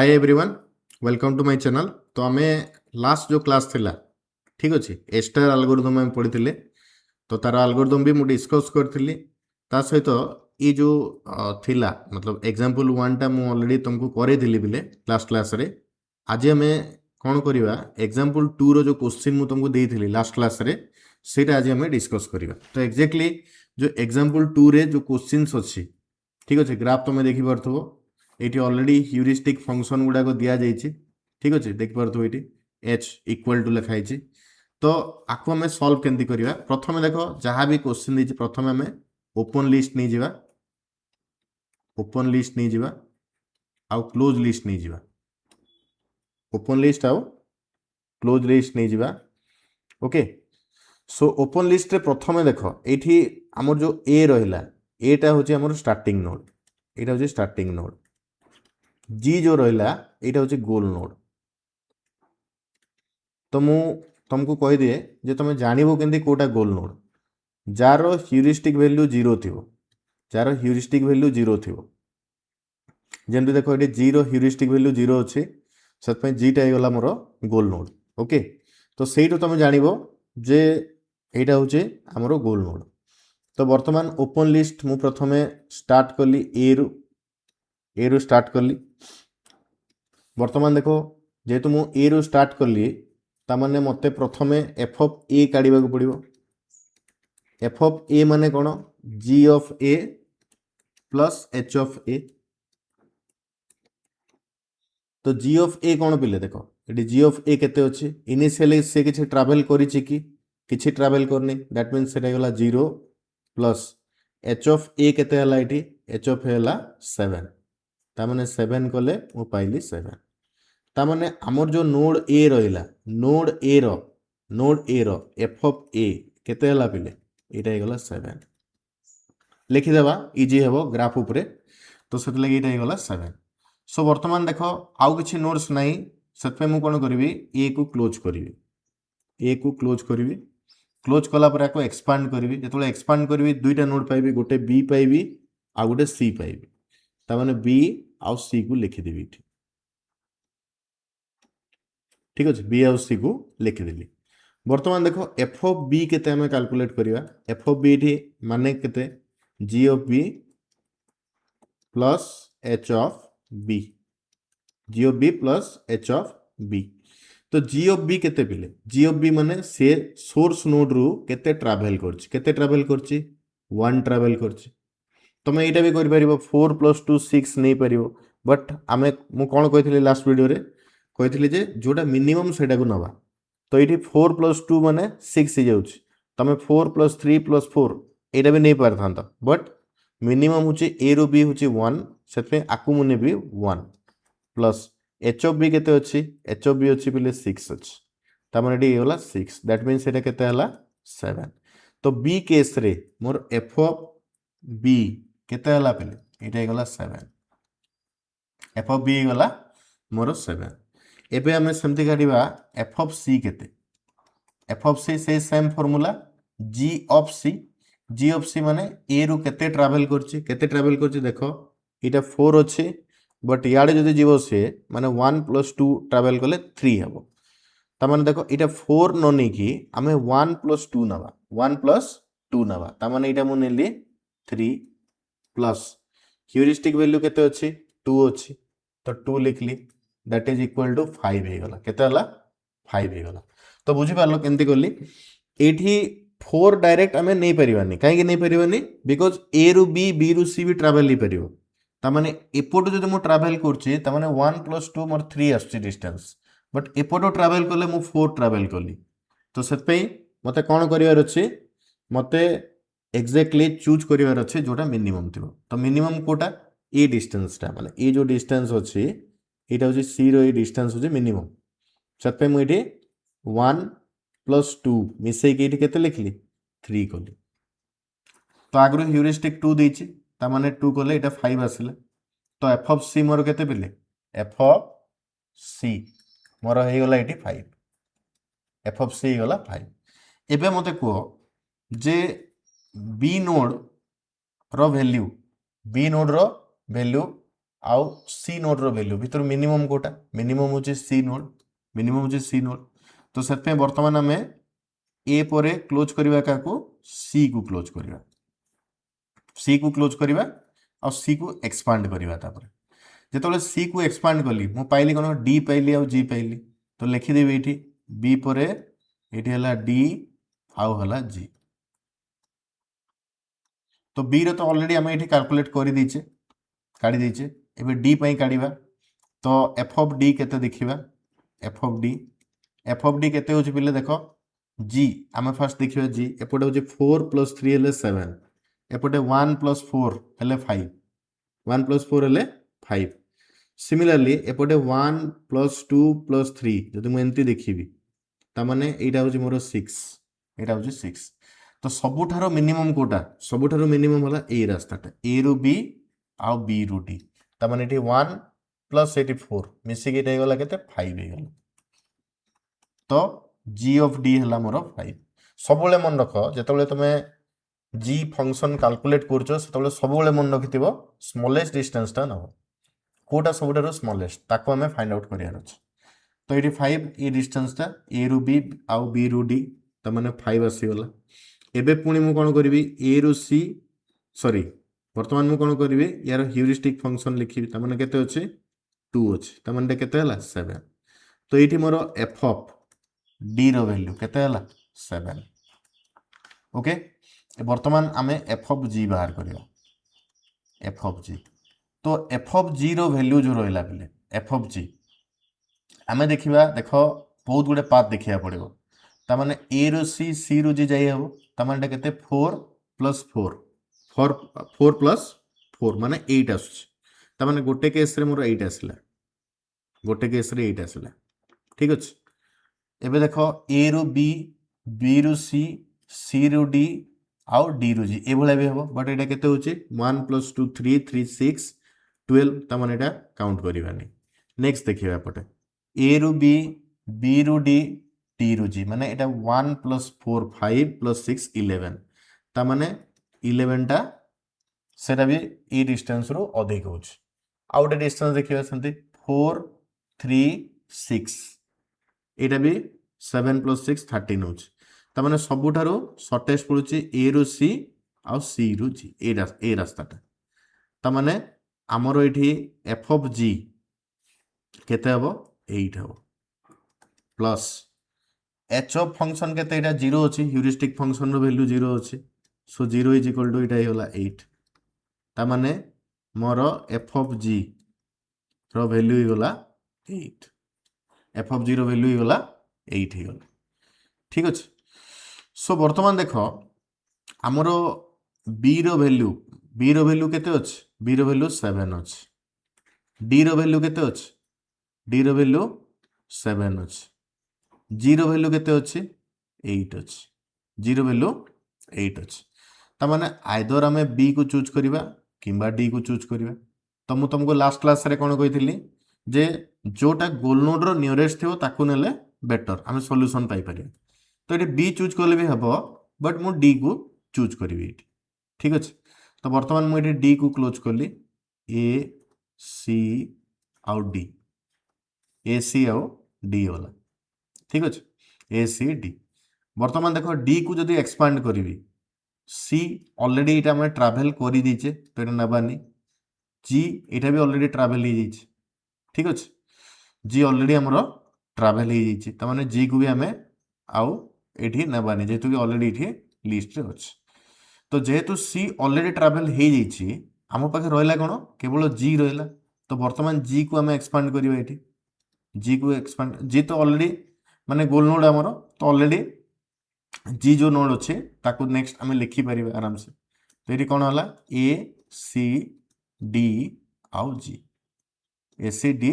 Hi everyone, welcome to my channel. तो आमे last जो क्लास थिला ठीक अच्छे एस्टार एल्गोरिथम आम पढ़ी तो तार एल्गोरिथम भी मुझे डिस्कस करी ता सहित ये जो थिला मतलब एग्जांपल वन टा मु ऑलरेडी तुमको करे दिली बिले लास्ट क्लास रे। आज आम कौन करवा एग्जांपल टू रो जो क्वेश्चन मु तुमको देइथिली लास्ट क्लास रे सेटा आज आम डिस्कस करवा। तो एक्जेक्टली जो एग्जांपल टू रे जो क्वेश्चंस अच्छी ठीक अच्छे ग्राफ तुम देखी पार्थो ये ऑलरेडी ह्यूरिस्टिक फंक्शन गुड़ाक दि जाइए ठीक अच्छे देखिपे ये एच इक्वल टू लिखाई। तो आपको आम सल्व केमती करवा प्रथम देख जहाँ भी क्वेश्चन देती प्रथम आम ओपन लिस्ट नहीं जावा ओपन लिस्ट नहीं जावा आउ क्लोज लिस्ट नहीं जावा ओपन लिस्ट आउ क्लोज लिस्ट नहीं जावा। ओके सो ओपन लिस्ट रे प्रथम देख ये आमर जो ए रहा एटा हूँ आमर स्टार्टिंग नोड यहाँ हूँ स्टार्टिंग नोड जी जो रहा यहाँ हूँ गोल नोड। तो मु तुमको कही दिए जे तुम जानव के कौटा गोल नोड जार ह्यूरिस्टिक वैल्यू जीरो थी जार ह्यूरिस्टिक वैल्यू जीरो थी जमी देख ये जी ह्यूरिस्टिक वैल्यू जीरो अच्छे से जीटा होगा मोर गोल नोड। ओके तो सहीटू तुम जानव जे यहाँ हूँ आमर गोल नोड। तो बर्तमान ओपन लिस्ट मु प्रथम स्टार्ट कली ए रु स्टार्ट कली बर्तमान देख जेहेतु मु ए रु स्टार्ट कली तामाने मते प्रथमे एफ ऑफ ए काढ़ा पड़ो। एफ ऑफ ए माने कौन G of A plus H of A. तो जी ऑफ ए कौन पिले देख ये जी ऑफ ए केते अच्छे इनिशियली से किसी ट्रावेल करिछि कि ट्रावेल करनी दैट मीन्स से गला zero plus H of A केते हला इठी एच ऑफ ए हला 7 तामाने 7 कले मु पाइली 7 तामाने आमर जो नोड ए रहिला नोड ए रो एफ ऑफ ए केते हला पिले एटा गला 7 लिखिदेवा इजी हेबो ग्राफ उपरे। तो से लगे ये गला 7। सो वर्तमान देख आउ किछि नोड्स नहीं से मु कौन करी ए को क्लोज करी ए को क्लोज करी क्लोज कलापर आपको एक्सपांड करी जो एक्सपांड करी दुईटा नोड पाइबी गोटे बी पाइबी आ गोटे सी पाइबी तामाने बी आउ सी को लिखिदेवी ठीक अच्छे बी आउ सी को लिखिदेली। बर्तमान देख एफ ऑफ बी केते हमें कैलकुलेट करवा एफ ऑफ बी ये माने केते G of B plus H of B G of B plus H of B. तो जी ऑफ बी केते पिले जी ऑफ बी माने से सोर्स नोड रु केते ट्रैवल करछि केते ट्रैवल करछि 1 ट्रैवल करछि। तुम एटा भी करि परिबो 4 + 2 6 नहीं परिबो बट आमे मु कोन कहिथिले लास्ट वीडियो रे कहिथिले जे जोटा मिनिमम सेटा को नबा। तो ये 4 + 2 माने 6 ही जाउछि तमे 4 + 3 + 4 एटा भी नहीं पार थांता बट मिनिमम होछि ए रो बी होछि 1 सेते आकु मुने भी 1 प्लस एच ऑफ बी केते अछि एच ऑफ बी अछि बिले 6 अछि ता माने डी होला 6 दैट मींस एटा केते हला 7। तो बी केस रे मोर एफ ऑफ बी केते हला पिले एटा गला 7 एफ ऑफ बी गला मोर 7। एबे हमें सेमती काढिबा एफ ऑफ सी केते एफ ऑफ सी से सेम फार्मूला जी ऑफ सी माने ए रु केते ट्रैवल करछि देखो एटा 4 अछि बट याडे जदि जीवो से माने 1 + 2 ट्रैवल कले 3 हेबो ता माने देखो एटा 4 न नै कि हमें 1 + 2 नबा 1 + 2 नबा ता माने एटा मु नेली 3 प्लस ह्यूरिस्टिक वैल्यू केते अछि 2 अछि तो 2 लिखली दैट इज इक्वल टू 5 हे गला केते हला 5 हे गला। तो बुझी पारलो केमती करली एठी 4 डायरेक्ट हमें नहीं परिवानी काहे नहीं परिवानी बिकॉज़ ए रु बी रु सी भी ट्रैवल नहीं परिवो तामाने एपोटो जदि मु ट्रैवल करछि तामाने 1 + 2 मोर 3 आछि डिस्टेंस बट एपोटो ट्रैवल करले मु 4 ट्रैवल करली। तो सेत पई मते कोन करिवार अछि मते एक्जेक्टली चूज करिवार अछि जोटा मिनिमम थिबो। तो मिनिमम कोटा ए डिस्टेंस ता माने ए जो डिस्टेंस अछि एटा होछि सी रो ए डिस्टेंस होछि मिनिमम सेत पई मु एठी 1 + 2 मिसै के एठी केते लिखली 3 कली। तो आगरो ह्यूरिस्टिक 2 देछि ता माने 2 कले एटा 5 आसिले। तो एफ ऑफ सी मोर केते पिले एफ ऑफ सी मोर हे गला एटी 5 एफ ऑफ सी गला 5। एबे मते को जे बी नोड रो वैल्यू आउ सी नोड रो वैल्यू भितर मिनिमम कोटा मिनिमम होची सी नोड तो सेतपे वर्तमान आमे ए परे क्लोज करबा काको सी को क्लोज करबा आ सी को एक्सपांड करबा तापर जेतले सी को एक्सपांड कली मु पाइली कोन डी पाइली आ जी पाइली तो लिखि देबी एठी बी परे एठी हला डी आउ हला जी तो बी रो तो ऑलरेडी हम एठी कैलकुलेट करि दिचे काढी दिचे एबे डी पई काढीबा तो एफ ऑफ डी केते देखिबा एफ ऑफ डी केते होची पिले देखो जी आमे फर्स्ट देखिबा जी एपटे होची 4 + 3 हेले 7 एपटे 1 + 4 हेले 5 1 + 4 हेले 5 सिमिलरली एपटे 1 + 2 + 3 जदि मु एंती देखिबी ता माने एटा होची मोर 6 एटा होची 6 तो सबुठारो मिनिमम कोटा सबुठारो मिनिमम हला ए रास्ताटा ए रु बी आ बी रु डी ता माने एटी 1 + 84 मिसी के गला केते 5 हे गला तो g ऑफ d हला मोर 5 सबले मन रख जेतबले तमे g फंक्शन कैलकुलेट करछो सेतबले सबले मन रखिथिबो स्मॉलेस्ट डिस्टेंस ता नबो कोटा सबुठारो स्मॉलेस्ट ताको हमें फाइंड आउट करियार अछि तो एटी 5 ए डिस्टेंस ता ए रु बी आ बी रु डी ता माने 5 आसी गला एबे पुणी मु कोन करबी ए रु सी सॉरी वर्तमान मु कोन करबी यार ह्यूरिस्टिक फंक्शन लिखिबी ता माने केते अछि 2 अछि ता माने केते हला 7 तो एठी मोर F of D row value केते हला 7 ओके वर्तमान आमे एफ ऑफ जी बाहर करियो एफ ऑफ जी तो F of G row value जो रहला बेले एफ ऑफ जी आमे देखिबा देखो बहुत गुडे पाथ देखिया पड़िबो ता माने ए रो सी रो जी जाई हबो ता माने केते 4 + 4 + 4 माने 8 आसुछ ता माने गोटे केस रे मोर 8 आसला गोटे केस रे 8 आसला ठीक अछि एबे देखो ए रु बी रु सी रु डी आउ डी रु जी ए भले भी हबो बट एटा केते होची 1 + 2 3 6 12 ता माने एटा काउंट करिबानी नेक्स्ट देखिबा पटे ए रु बी रु डी रु जी माने एटा 1 + 4 5 + 6 11 ता माने 11 टा सेटा भी ए डिस्टेंस रो अधिक होछ आउट डिस्टेंस देखिबा सन्ति 4 3 6 एटा भी 7 + 6 13 होछ ता माने सबुठारो शॉर्टेस्ट पडुची ए रु सी आ सी रु जी ए रास्ताटा ता माने हमरो एठी एफ ऑफ जी केते हबो 8 हबो प्लस एच ऑफ फंक्शन केते एटा 0 अछि ह्यूरिस्टिक फंक्शन रो वैल्यू 0 अछि सो 0 = एटा होला 8 ता माने मोर F of G row value होला 8 एफ ऑफ 0 वैल्यू होला 8 हे गला ठीक अछि सो वर्तमान देखो हमरो बी रो वैल्यू केते अछि बी रो वैल्यू 7 अछि डी रो वैल्यू केते अछि डी रो वैल्यू 7 अछि जी रो वैल्यू केते अछि 8 अछि जी रो वैल्यू 8 अछि ता माने आइदर हमें बी को चूज करिबा किंबा डी को चूज करिबा तो मु तुमको लास्ट क्लास रे कोन कहिथिली जे जोटा गोल नोड रो नियरेस्ट थियो ताकू नेले बेटर हमें सॉल्यूशन पाई परिया तो ये बी चूज करले भी हबो बट मु डी को चूज करिवि ठीक अछि तो वर्तमान मु एठी डी को क्लोज करली ए सी आउ डी ए सी आउ डी वाला ठीक अछि ए सी डी वर्तमान देखो डी को जदी एक्सपांड करिवि सी ऑलरेडी एटा हम ट्रैवल करि दिचे तो एटा नबानी जी एटा भी ऑलरेडी ट्रैवल ही जाइछ ठीक अछि जी ऑलरेडी हमरो ट्रैवल ही जाइछ त माने जी को भी हमें आउ एठी नबानी जेतु कि ऑलरेडी एठी लिस्ट रे अछि तो जेहेतु सी ऑलरेडी ट्रैवल ही जाइछ हम पाखे रहला कोन केवल जी रहला तो वर्तमान जी को हमें एक्सपांड करिवा एठी जी को एक्सपांड जी तो ऑलरेडी माने गोल नोड हमरो तो ऑलरेडी जी जो नोड अछि ताको नेक्स्ट हमें लिखि परिबा आराम से तो एठी कोन होला ए सी डी आउ जी ए सी डी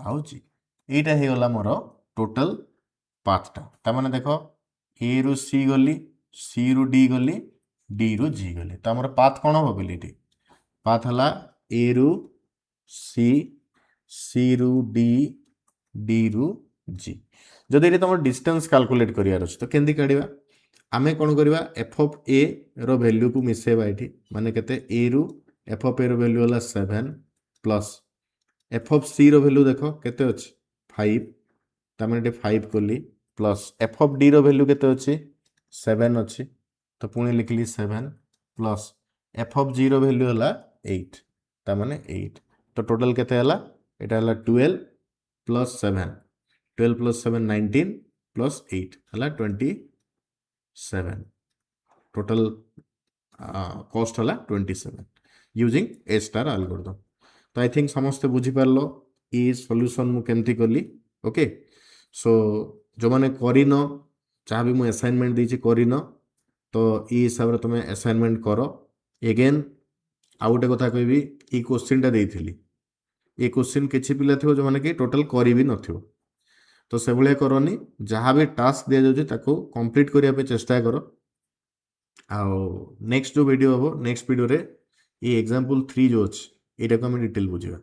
आउ जी एटा हे गला मोर टोटल पाथ ता ता माने देखो ए रु सी गली सी रु डी गली डी रु जी गली तो हमर पाथ कोन हो बिलिटी पाथ हला ए रु सी रु डी रु जी जदि एटी तुम डिस्टेंस कैलकुलेट करियार अछि तो केंदी काढिबा आमे कोन करिबा F of A row value को मिसेबा एठी माने केते ए रु F of A row value होला 7 plus F of C row value देख केते अछि 5 तामें 5 कली plus F of D row value केते अछि 7 अछि तो पुणी लिखली 7 plus F of G row value हला 8 तामाने 8 तो टोटल केते हला एटा हला 12 प्लस 7 12 प्लस 7 19 प्लस 8 हला 27 टोटल कॉस्ट हला 27 यूजिंग ए स्टार एल्गोरिथम तो आई थिंक समस्ते बुझी पारलो ई सॉल्यूशन मु केमती कली ओके सो जो माने करिनो जहाँ भी मु असाइनमेंट देछि करिनो तो ई हिसाब रे तुम असाइनमेंट करो एगेन आ गोटे कथा कहबी ई क्वेश्चन टा देइथिली ये क्वेश्चन किछि पिला थिबो जो माने कि टोटल करि भी नथिबो तो से भले करनी जहाँ भी टास्क दिया जाउछि ताको कंप्लीट करिया पे चेष्टा करो आउ नेक्स्ट जो वीडियो हबो नेक्स्ट वीडियो रे ये एग्जांपल 3 जो अछि एटा को हम डिटेल बुझिबा।